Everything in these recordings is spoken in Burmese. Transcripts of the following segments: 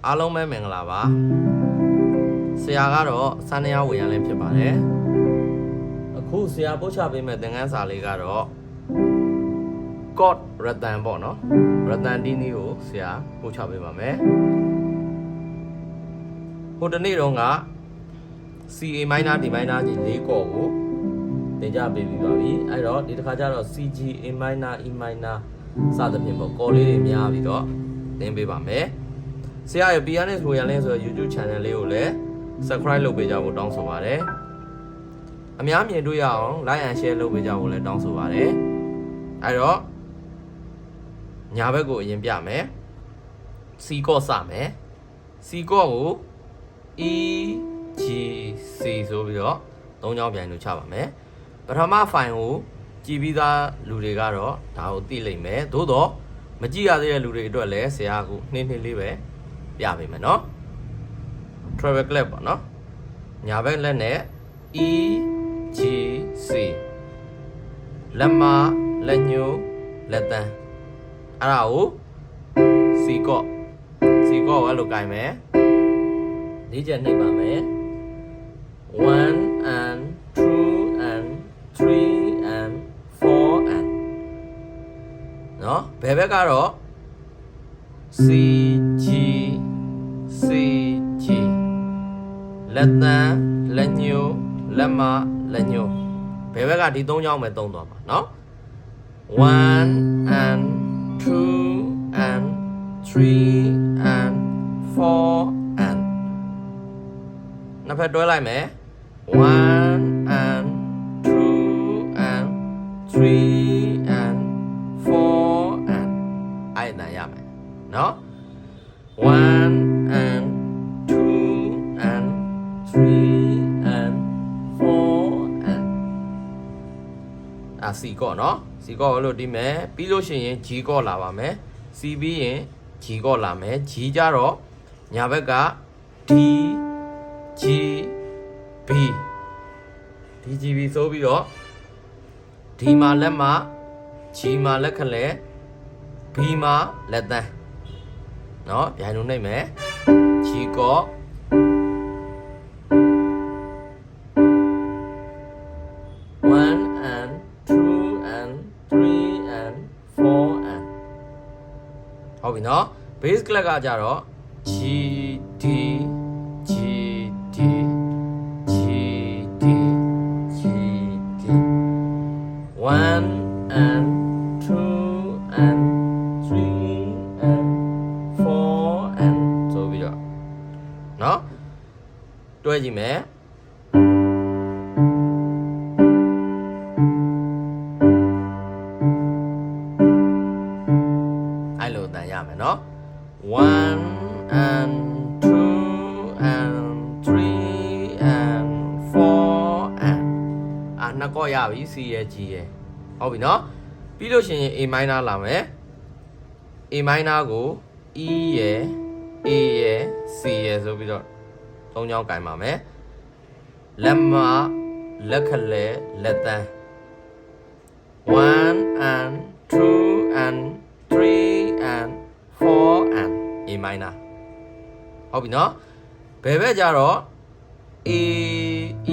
အားလုံးပဲမင်္ဂလာပါဆရာကတော့စန်းတရားဝင်ရလဲဖြစ်ပါတယ်အခုဆရာပို့ချပေးမဲ့သင်ခန်းစာလေးကတော့ Chord ရတန်ပေါ့နော်ရတန်တီးနီးကိုဆရာပို့ချပေးပါမယ်ဟိုတနေ့တုန်းက C A minor D minor ကြီး၄ကော့ကိုသင်ကြားပေးပြီးပါပြီအဲ့တော့ဒီတစ်ခါကျတော့ C G A minor E minor စသဖြင့်ပေါ့ကော်လေးတွေများပြီးတော့သင်ပေးပါမယ်ဆရာရဲ့ pianist ကိုရလဲဆိုတော့ YouTube channel လေးကိုလည်း subscribe လုပ်ပေးကြဖို့တောင်းဆိုပါတယ်အများမြင်တွေ့ရအောင် like and share လုပ်ပေးကြဖို့လည်းတောင်းဆိုပါတယ်အဲ့တော့ညာဘက်ကိုအရင်ပြမယ် C ကော့စမယ် C ကော့ကို E G C ဆိုပြီးတော့၃ချောင်းပြန်လို့ချပါမယ်ပထမ file ကိုကြည့်ပြီးသားလူတွေကတော့ဒါကိုသိလိမ့်မယ်သို့တော့မကြည့်ရသေးတဲ့လူတွေအတွက်လည်းဆရာကနှင်းလေးပဲပြပေးမယ်နော် travel clip ပေါ့နော်ညာဘက်လက်နဲ့ E G C လက်မလက်ညှိုးလက်တန်းအဲ့ဒါကို C ကော့ကိုအဲ့လိုကြိုင်မယ်၄ချက်နှိပ်ပါမယ်1 and 2 and 3 and 4 and နော်ဘယ်ဘက်ကတော့ C G C G လက်တန်းလက်ညှိုးလက်မလက်ညှိုးဘယ်ဘက်ကဒီ၃ချောင်းပဲသုံးသွားမှာနော်1 and 2 and 3 and 4 and နှစ်ဖက်တွဲလိုက်မယ်1 and 2 and 3 and 4 and အဲ့ဒါရမယ်နော်1 and 2 and 3 and 4 and C ကော့နော် C ကော့လို့ဒီမယ်ပြီးလို့ရှိရင် G ကော့လာပါမယ် C ပြီးရင် G ကော့လာမယ် G ကြတော့ညာဘက်က D G B D G B ဆိုပြီးတော့ D မှာလက်မ G မှာလက်ခလဲ B မှာလက်တန်းเนาะပြန်လို့နှိပ်မယ် G ကော့1 and 2 and 3 and 4 and ဟုတ်ပြီเนาะ bass clap ကကြတော့ G D G D G D G D 1 and 2 and 3 and 4 and ဆိုပြီးတော့เนาะတွဲကြည့်မယ်အဲ့လိုတန်ရမယ်เนาะ1 and 2 and 3 and 4 and နှစ်ကော့ရပြီ C ရဲ့ G ရဲ့ဟုတ်ပြီเนาะပြီးလို့ရှိရင် A minor လာမယ် A minor ကို E ရဲ့ A ရဲ့ C ရဲ့ဆိုပြီးတော့၃ချောင်းကင်ပါမယ်လက်မလက်ခလဲလက်တန်း1 and 2 and 3 and 4 and A minor ဟုတ်ပြီเนาะဘယ်ဘက်ကြတော့ A E A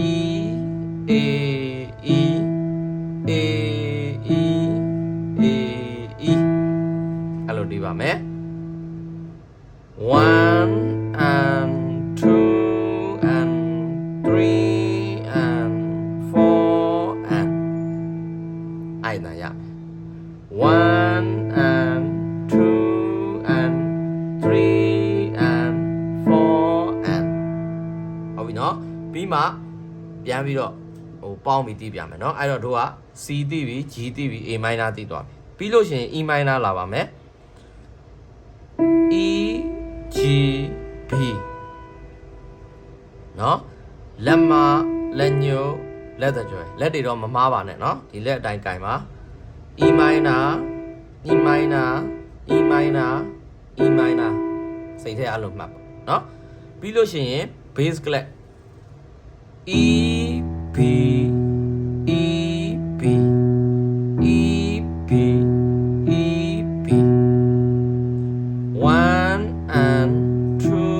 E A E A E အဲ့လိုဒီပါမယ်1 and 2 and 3 and 4 and အဲ့ဒါရ1 and 2 and 3 and 4 and ဟုတ်ပြီနော်ပြီးမှပြန်ပြီးတော့ဟိုပေါင်းပြီးတီးပြမယ်နော်အဲ့တော့တို့က C တီးပြီး G တီးပြီး A minor တီးသွားပြီပြီးလို့ရှိရင် E minor လာပါမယ် E G B နော်လက်မလက်ညှိုးလက်သက်ကြွယ်လက်တွေတော့မမားပါနဲ့နော်ဒီလက်အတိုင်းကင်ပါ E minor E minor E minor E minor စိတ်ထဲအလုံးမှတ်ပါနော်ပြီးလို့ရှိရင် bass clap E B E B E B E B 1 and 2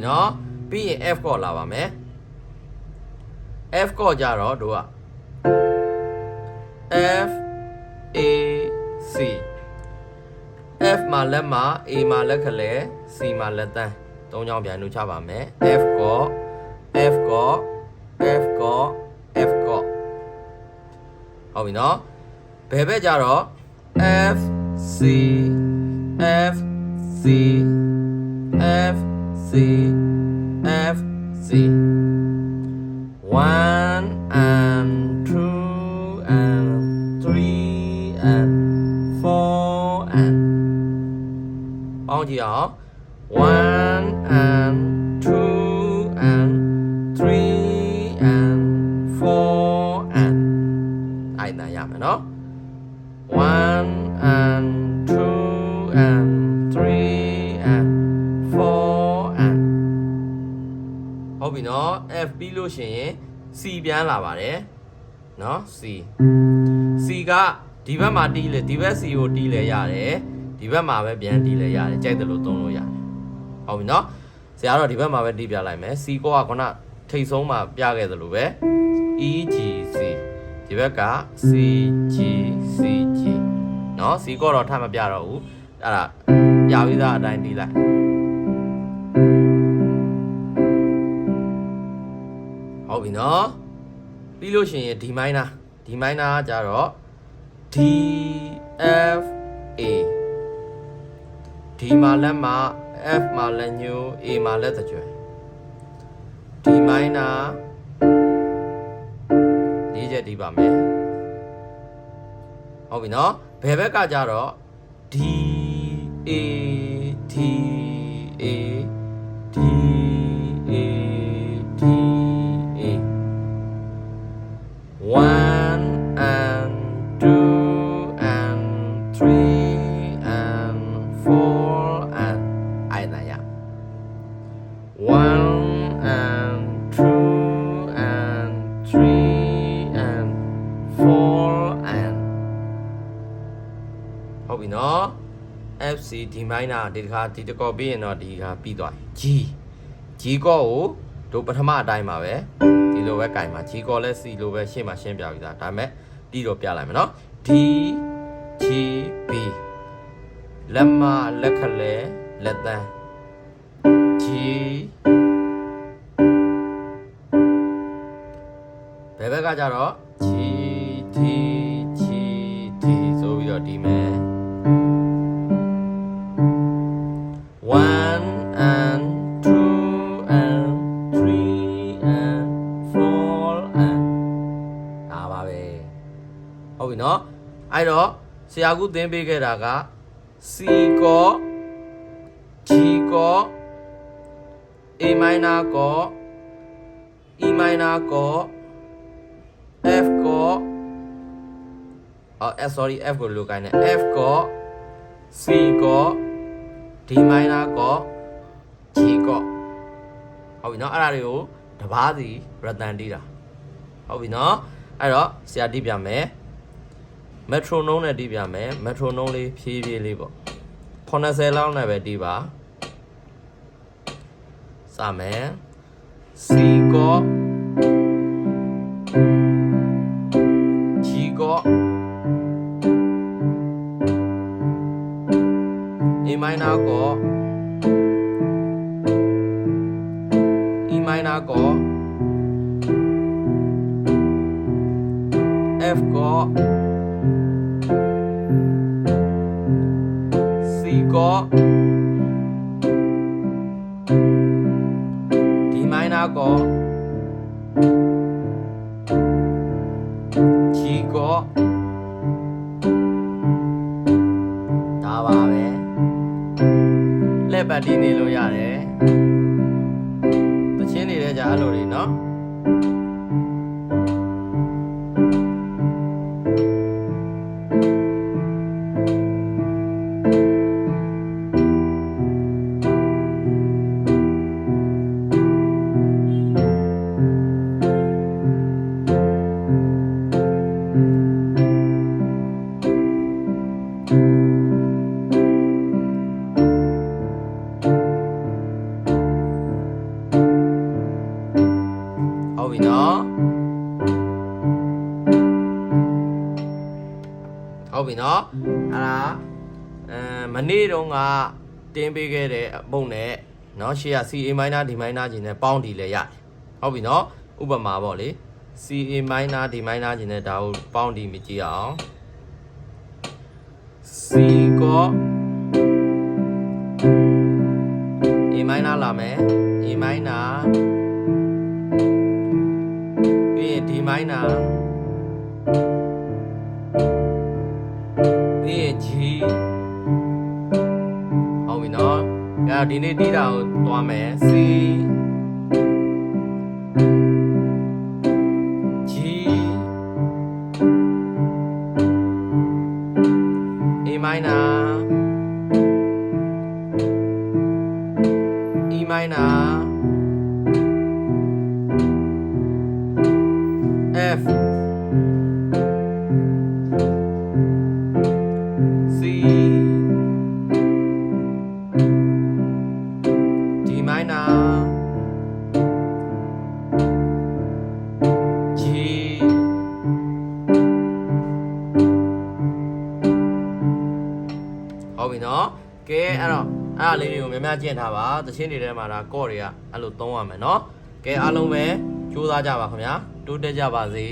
နော်ပြီးရင် F chord လာပါမယ် F chord ကြတော့တို့က F A C F မှာလက်မှာ A မှာလက်ခလဲ C မှာလက်တန်းသုံးချောင်းပြန်နှုတ်ချပါမယ် F chord F chord F chord F chord ဟုတ်ပြီနော်ဘယ်ဘက်ကြတော့ F C F C F C F C 1 and 2 and 3 and 4 and ပေါင်းကြည့်အောင်1 and 2 and 3 and 4 and အဲ့ဒါရမယ်နော်1 and 2 and 3 and 4 and ဟုတ်ပြီနော် F ပြီးလို့ရှိရင် C ပြန်လာပါတယ်နော် C ကဒီဘက်မှာတီးလေဒီဘက် C ကိုတီးလေရတယ်ဒီဘက်မှာပဲပြန်တီးလေရတယ်ကြိုက်တယ်လို့သုံးလို့ရတယ်ဟုတ်ပြီနော်ဆရာတော့ဒီဘက်မှာပဲတီးပြလိုက်မယ် C ကခုနထိတ်ဆုံးမှာပြခဲ့သလိုပဲ E G C ဒီဘက်က C G C G နော် C ကတော့ထပ်မပြတော့ဘူးအဲ့ဒါပြပြီးသားအတိုင်းတီးလိုက်ဟုတ်ပြီနော်ပြီးလို့ရှိရင် D minor ကကြတော့ D F A D မှာလက်မှာ F မှာလက်ညိုး A မှာလက်တကြွယ် D minor လေးချက်တီးပါမယ်ဟုတ်ပြီနော်ဘယ်ဘက်ကကြတော့ D A D A D A D A 1 and 2 and 3 and 4 and အဲ့ဒါရ1 and 2 and 3 and 4 and ဟုတ်ပြီနော် F C D minor ဒီတစ်ခါဒီတစ်ကောပြီးရင်တော့ဒီခါပြီးသွားပြီ G ကောကိုတို့ပထမအတိုင်းပါပဲဒီလိုပဲကင်ပါ G ကောလဲ C လိုပဲရှေ့မှာရှင်းပြပြီးသားဒါပေမဲ့တီးတော့ပြလိုက်မယ်နော် D G B လက်မလက်ခလဲလက်တန်း G ဘယ်ဘက်ကကြတော့ G D G D ဆိုပြီးတော့ဒီမယ်1 and 2 and 3 and 4 and ဒါပါပဲဟုတ်ပြီနော်အဲ့တော့ဆရာကူသင်ပေးခဲ့တာက C ကော G ကော A minor ကော E minor ကော F ကော sorry F ကိုလိုကိုင်းနေ F ကော C ကော D minor ကော G ကောဟုတ်ပြီနော်အဲ့ဒါတွေကိုတပားစီရတန်တီးတာဟုတ်ပြီနော်အဲ့တော့ဆရာတီးပြမယ် metronome နဲ့တီးပြမယ် metronome လေးဖြည်းဖြည်းလေးပေါ့80လောက်နဲ့ပဲတီးပါစမယ် C ကော G ကော A minor ကော E minor ကော F ကော C ကော D minor ကော G ကောဒါပါပဲလက်ပတ်တီးနေလို့ရတယ်သချင်းနေတဲ့ကြာအဲ့လိုတွေနော် ပြီနော်အဲ့ဒါမနေ့တုန်းကတင်းပေးခဲ့တဲ့ပုံနဲ့နော်ရှေ့က CA minor D minor ကြီးနဲ့ပေါင်းဒီလဲရတယ်ဟုတ်ပြီနော်ဥပမာပေါ့လေ CA minor D minor ကြီးနဲ့ဒါကိုပေါင်းဒီမြကြည့်အောင် C ကော A minor လာမယ် A minor ပြီးရင် D minor ပြီးရင် G ဟုတ်ပြီနော်အဲ့ဒီနေ့တီးတာကိုသွားမယ် C G A minor E minor F C D minor G ဟုတ်ပြီနော်ကဲအဲ့တော့အဲ့လေးတွေကိုများများကျင့်ထားပါသချင်းတွေထဲမှာဒါကော့တွေကအဲ့လိုသုံးရမယ်နော်ကဲအားလုံးပဲကြိုးစားကြပါခင်ဗျာတိုးတက်ကြပါစေ